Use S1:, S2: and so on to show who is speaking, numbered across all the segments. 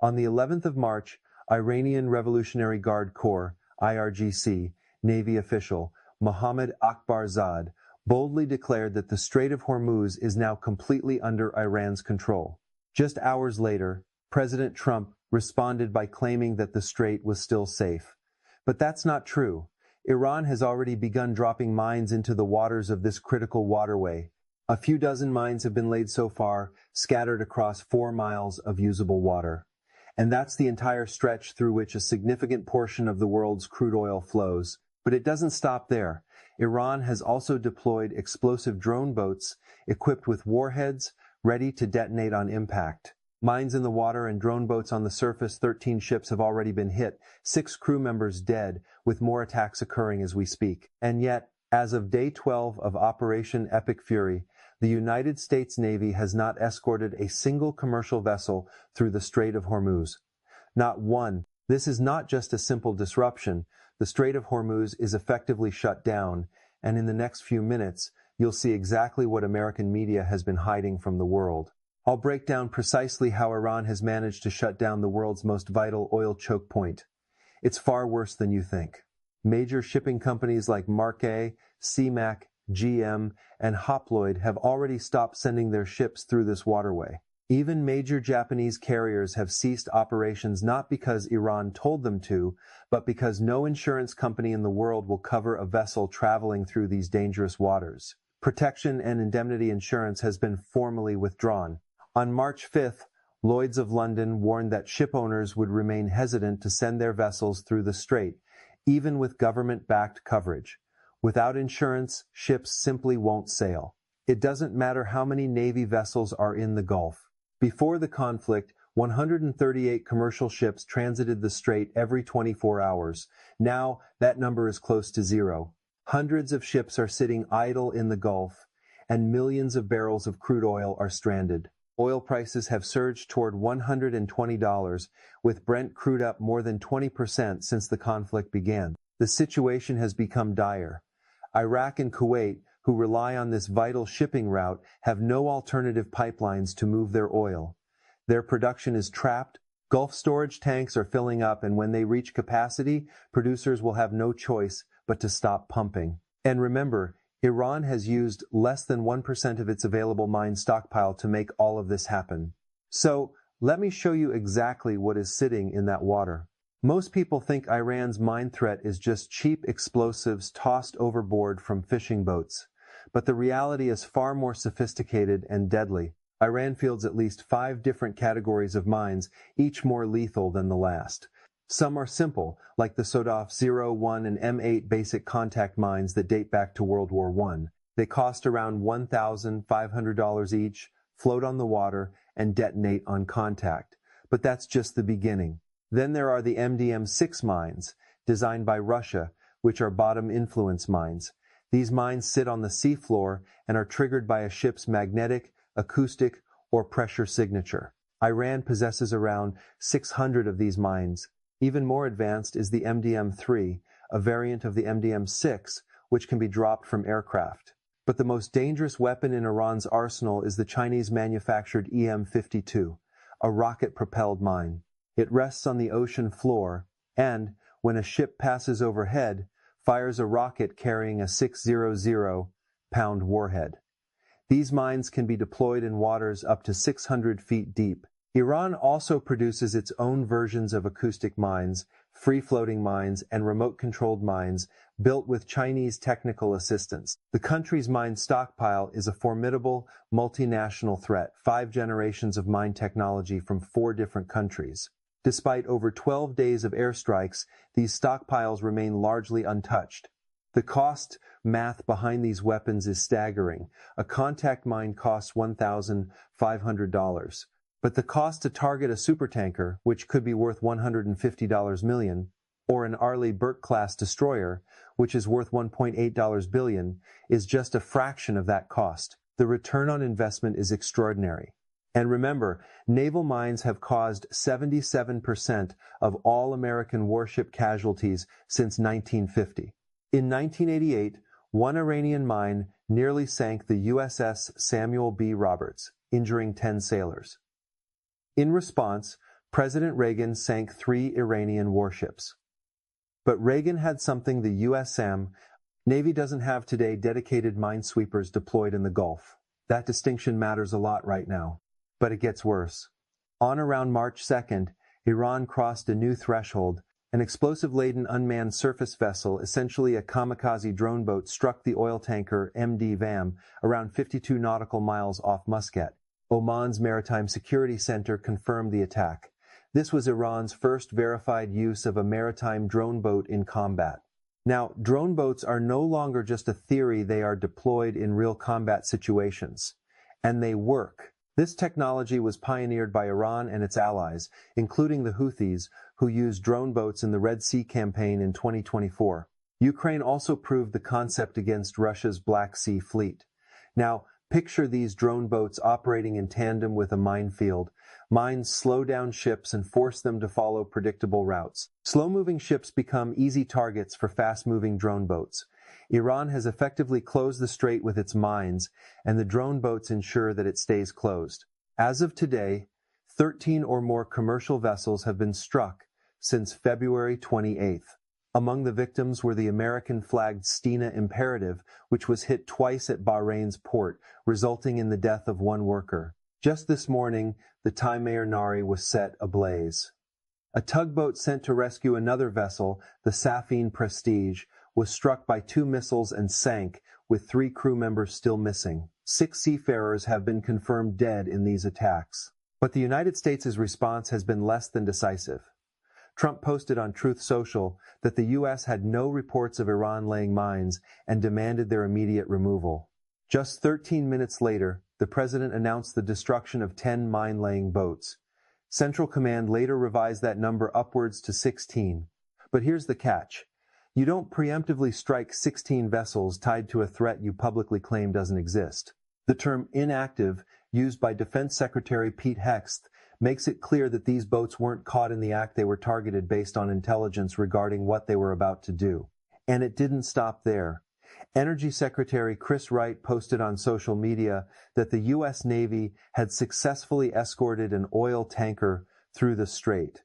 S1: On the 11th of March, Iranian Revolutionary Guard Corps, IRGC, Navy official Mohammad Akbarzad boldly declared that the Strait of Hormuz is now completely under Iran's control. Just hours later, President Trump responded by claiming that the strait was still safe. But that's not true. Iran has already begun dropping mines into the waters of this critical waterway. A few dozen mines have been laid so far, scattered across 4 miles of usable water. And that's the entire stretch through which a significant portion of the world's crude oil flows. But it doesn't stop there. Iran has also deployed explosive drone boats equipped with warheads ready to detonate on impact. Mines in the water and drone boats on the surface, 13 ships have already been hit, 6 crew members dead, with more attacks occurring as we speak. And yet, as of day 12 of Operation Epic Fury, the United States Navy has not escorted a single commercial vessel through the Strait of Hormuz. Not one. This is not just a simple disruption. The Strait of Hormuz is effectively shut down, and in the next few minutes, you'll see exactly what American media has been hiding from the world. I'll break down precisely how Iran has managed to shut down the world's most vital oil choke point. It's far worse than you think. Major shipping companies like Marque, CMAC, GM, and Haploid have already stopped sending their ships through this waterway. Even major Japanese carriers have ceased operations not because Iran told them to, but because no insurance company in the world will cover a vessel traveling through these dangerous waters. Protection and indemnity insurance has been formally withdrawn. On March 5th, Lloyd's of London warned that ship owners would remain hesitant to send their vessels through the strait, even with government-backed coverage. Without insurance, ships simply won't sail. It doesn't matter how many Navy vessels are in the Gulf. Before the conflict, 138 commercial ships transited the strait every 24 hours. Now, that number is close to 0. Hundreds of ships are sitting idle in the Gulf, and millions of barrels of crude oil are stranded. Oil prices have surged toward $120, with Brent crude up more than 20% since the conflict began. The situation has become dire. Iraq and Kuwait, who rely on this vital shipping route, have no alternative pipelines to move their oil. Their production is trapped. Gulf storage tanks are filling up, and when they reach capacity, producers will have no choice but to stop pumping. And remember, Iran has used less than 1% of its available mine stockpile to make all of this happen. So, let me show you exactly what is sitting in that water. Most people think Iran's mine threat is just cheap explosives tossed overboard from fishing boats. But the reality is far more sophisticated and deadly. Iran fields at least 5 different categories of mines, each more lethal than the last. Some are simple, like the Sodaf 01 and M8 basic contact mines that date back to World War I. They cost around $1,500 each, float on the water, and detonate on contact. But that's just the beginning. Then there are the MDM-6 mines, designed by Russia, which are bottom influence mines. These mines sit on the seafloor and are triggered by a ship's magnetic, acoustic, or pressure signature. Iran possesses around 600 of these mines. Even more advanced is the MDM-3, a variant of the MDM-6, which can be dropped from aircraft. But the most dangerous weapon in Iran's arsenal is the Chinese-manufactured EM-52, a rocket-propelled mine. It rests on the ocean floor and, when a ship passes overhead, fires a rocket carrying a 600-pound warhead. These mines can be deployed in waters up to 600 feet deep. Iran also produces its own versions of acoustic mines, free-floating mines, and remote-controlled mines built with Chinese technical assistance. The country's mine stockpile is a formidable, multinational threat, 5 generations of mine technology from 4 different countries. Despite over 12 days of airstrikes, these stockpiles remain largely untouched. The cost math behind these weapons is staggering. A contact mine costs $1,500. But the cost to target a supertanker, which could be worth $150 million, or an Arleigh Burke-class destroyer, which is worth $1.8 billion, is just a fraction of that cost. The return on investment is extraordinary. And remember, naval mines have caused 77% of all American warship casualties since 1950. In 1988, one Iranian mine nearly sank the USS Samuel B. Roberts, injuring 10 sailors. In response, President Reagan sank 3 Iranian warships. But Reagan had something the USM Navy doesn't have today: dedicated minesweepers deployed in the Gulf. That distinction matters a lot right now. But it gets worse. On around March 2nd, Iran crossed a new threshold. An explosive-laden unmanned surface vessel, essentially a kamikaze drone boat, struck the oil tanker MD Vam around 52 nautical miles off Muscat. Oman's Maritime Security Center confirmed the attack. This was Iran's first verified use of a maritime drone boat in combat. Now, drone boats are no longer just a theory, they are deployed in real combat situations. And they work. This technology was pioneered by Iran and its allies, including the Houthis, who used drone boats in the Red Sea campaign in 2024. Ukraine also proved the concept against Russia's Black Sea fleet. Now, picture these drone boats operating in tandem with a minefield. Mines slow down ships and force them to follow predictable routes. Slow-moving ships become easy targets for fast-moving drone boats. Iran has effectively closed the strait with its mines, and the drone boats ensure that it stays closed. As of today, 13 or more commercial vessels have been struck since February 28th. Among the victims were the American-flagged Stena Imperative, which was hit twice at Bahrain's port, resulting in the death of one worker. Just this morning, the Timehir Nari was set ablaze. A tugboat sent to rescue another vessel, the Safine Prestige, was struck by 2 missiles and sank, with 3 crew members still missing. 6 seafarers have been confirmed dead in these attacks. But the United States' response has been less than decisive. Trump posted on Truth Social that the U.S. had no reports of Iran laying mines and demanded their immediate removal. Just 13 minutes later, the president announced the destruction of 10 mine-laying boats. Central Command later revised that number upwards to 16. But here's the catch. You don't preemptively strike 16 vessels tied to a threat you publicly claim doesn't exist. The term inactive, used by Defense Secretary Pete Hegseth, makes it clear that these boats weren't caught in the act. They were targeted based on intelligence regarding what they were about to do. And it didn't stop there. Energy Secretary Chris Wright posted on social media that the U.S. Navy had successfully escorted an oil tanker through the strait.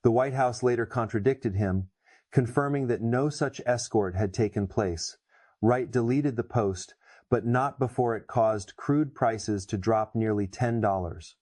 S1: The White House later contradicted him, confirming that no such escort had taken place. Wright deleted the post, but not before it caused crude prices to drop nearly $10.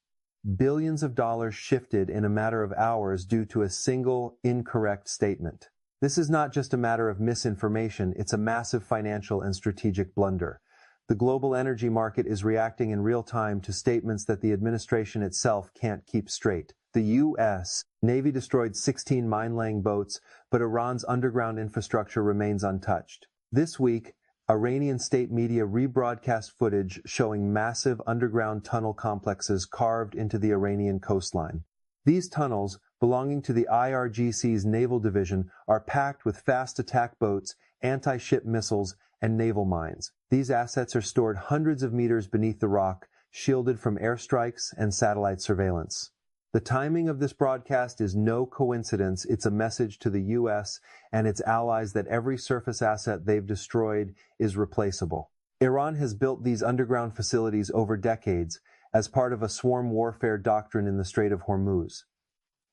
S1: Billions of dollars shifted in a matter of hours due to a single incorrect statement. This is not just a matter of misinformation, it's a massive financial and strategic blunder. The global energy market is reacting in real time to statements that the administration itself can't keep straight. The U.S. Navy destroyed 16 mine-laying boats, but Iran's underground infrastructure remains untouched. This week, Iranian state media rebroadcast footage showing massive underground tunnel complexes carved into the Iranian coastline. These tunnels, belonging to the IRGC's naval division, are packed with fast attack boats, anti-ship missiles, and naval mines. These assets are stored hundreds of meters beneath the rock, shielded from airstrikes and satellite surveillance. The timing of this broadcast is no coincidence. It's a message to the U.S. and its allies that every surface asset they've destroyed is replaceable. Iran has built these underground facilities over decades as part of a swarm warfare doctrine in the Strait of Hormuz.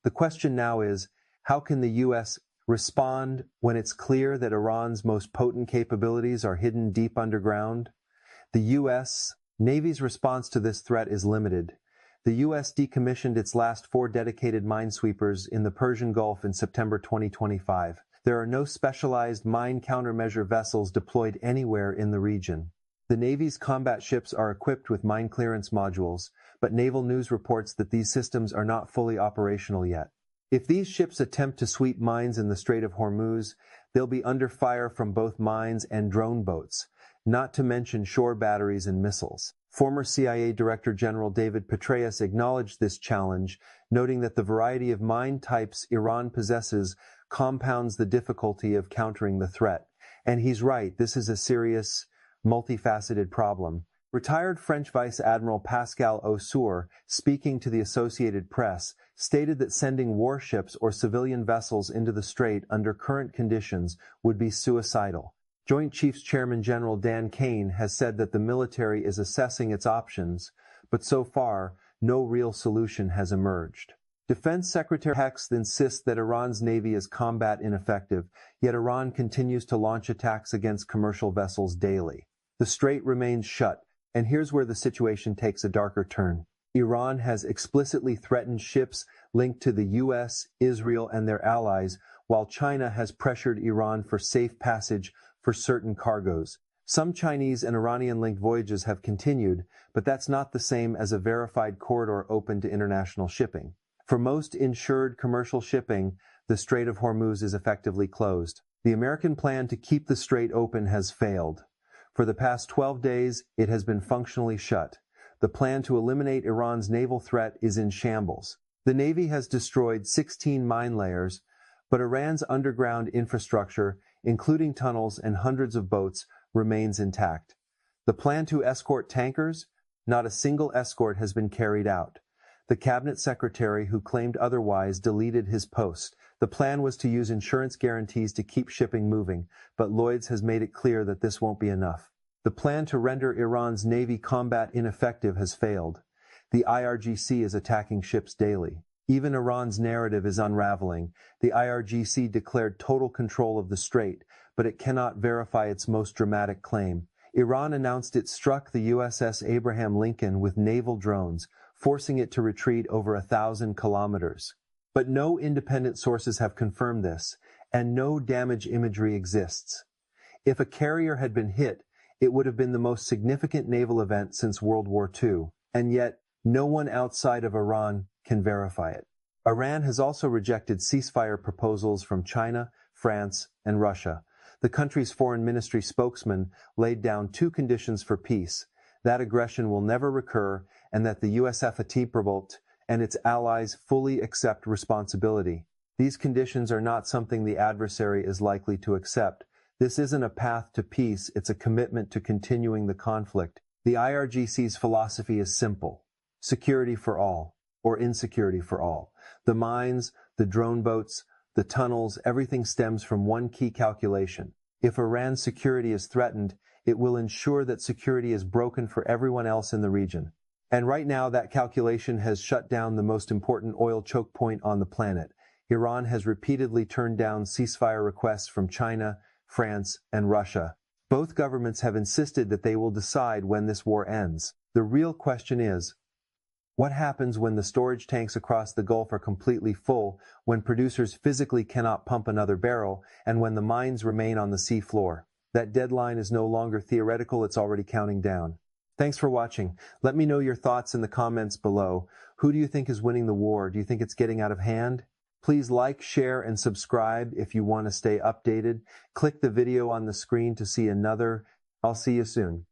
S1: The question now is, how can the U.S. respond when it's clear that Iran's most potent capabilities are hidden deep underground? The U.S. Navy's response to this threat is limited. The U.S. decommissioned its last 4 dedicated minesweepers in the Persian Gulf in September 2025. There are no specialized mine countermeasure vessels deployed anywhere in the region. The Navy's combat ships are equipped with mine clearance modules, but Naval News reports that these systems are not fully operational yet. If these ships attempt to sweep mines in the Strait of Hormuz, they'll be under fire from both mines and drone boats, not to mention shore batteries and missiles. Former CIA Director General David Petraeus acknowledged this challenge, noting that the variety of mine types Iran possesses compounds the difficulty of countering the threat. And he's right, this is a serious, multifaceted problem. Retired French Vice Admiral Pascal Aussour, speaking to the Associated Press, stated that sending warships or civilian vessels into the strait under current conditions would be suicidal. Joint Chiefs Chairman General Dan Kane has said that the military is assessing its options, but so far, no real solution has emerged. Defense Secretary Hex insists that Iran's navy is combat ineffective, yet Iran continues to launch attacks against commercial vessels daily. The strait remains shut, and here's where the situation takes a darker turn. Iran has explicitly threatened ships linked to the US, Israel, and their allies, while China has pressured Iran for safe passage for certain cargoes. Some Chinese and Iranian-linked voyages have continued, but that's not the same as a verified corridor open to international shipping. For most insured commercial shipping, the Strait of Hormuz is effectively closed. The American plan to keep the strait open has failed. For the past 12 days, it has been functionally shut. The plan to eliminate Iran's naval threat is in shambles. The Navy has destroyed 16 mine layers, but Iran's underground infrastructure, including tunnels and hundreds of boats, remains intact. The plan to escort tankers? Not a single escort has been carried out. The cabinet secretary who claimed otherwise deleted his post. The plan was to use insurance guarantees to keep shipping moving, but Lloyd's has made it clear that this won't be enough. The plan to render Iran's navy combat ineffective has failed. The IRGC is attacking ships daily. Even Iran's narrative is unraveling. The IRGC declared total control of the strait, but it cannot verify its most dramatic claim. Iran announced it struck the USS Abraham Lincoln with naval drones, forcing it to retreat over 1,000 kilometers. But no independent sources have confirmed this, and no damage imagery exists. If a carrier had been hit, it would have been the most significant naval event since World War II, and yet no one outside of Iran can verify it. Iran has also rejected ceasefire proposals from China, France, and Russia. The country's foreign ministry spokesman laid down 2 conditions for peace: that aggression will never recur, and that the USFAT and its allies fully accept responsibility. These conditions are not something the adversary is likely to accept. This isn't a path to peace, it's a commitment to continuing the conflict. The IRGC's philosophy is simple: security for all, or insecurity for all. The mines, the drone boats, the tunnels, everything stems from one key calculation. If Iran's security is threatened, it will ensure that security is broken for everyone else in the region. And right now, that calculation has shut down the most important oil choke point on the planet. Iran has repeatedly turned down ceasefire requests from China, France, and Russia. Both governments have insisted that they will decide when this war ends. The real question is, what happens when the storage tanks across the Gulf are completely full, when producers physically cannot pump another barrel, and when the mines remain on the sea floor? That deadline is no longer theoretical, it's already counting down. Thanks for watching. Let me know your thoughts in the comments below. Who do you think is winning the war? Do you think it's getting out of hand? Please like, share, and subscribe if you want to stay updated. Click the video on the screen to see another. I'll see you soon.